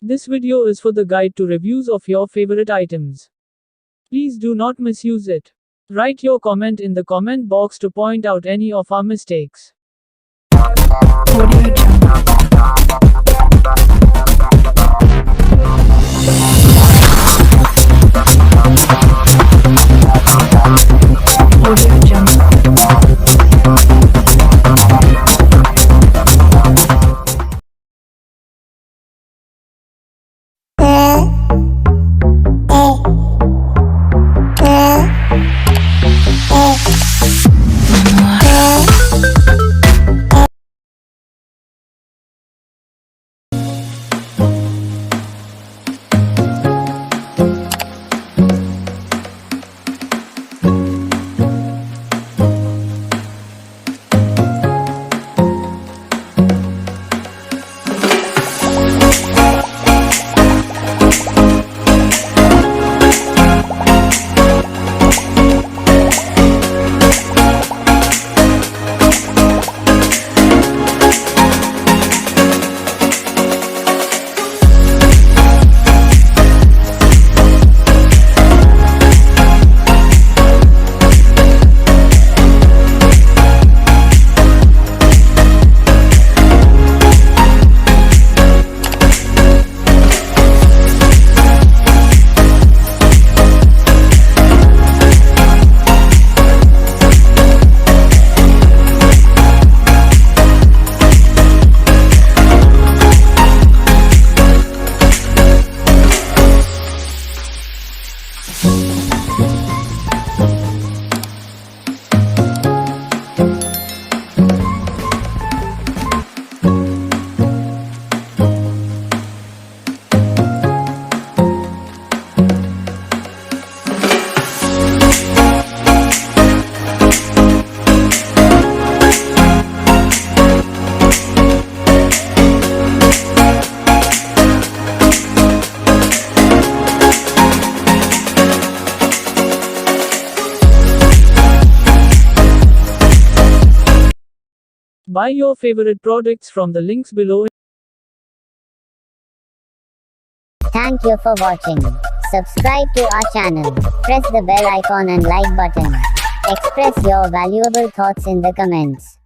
This video is for the guide to reviews of your favorite items. Please do not misuse it. Write your comment in the comment box to point out any of our mistakes. Buy your favorite products from the links below. Thank you for watching. Subscribe to our channel. Press the bell icon and like button. Express your valuable thoughts in the comments.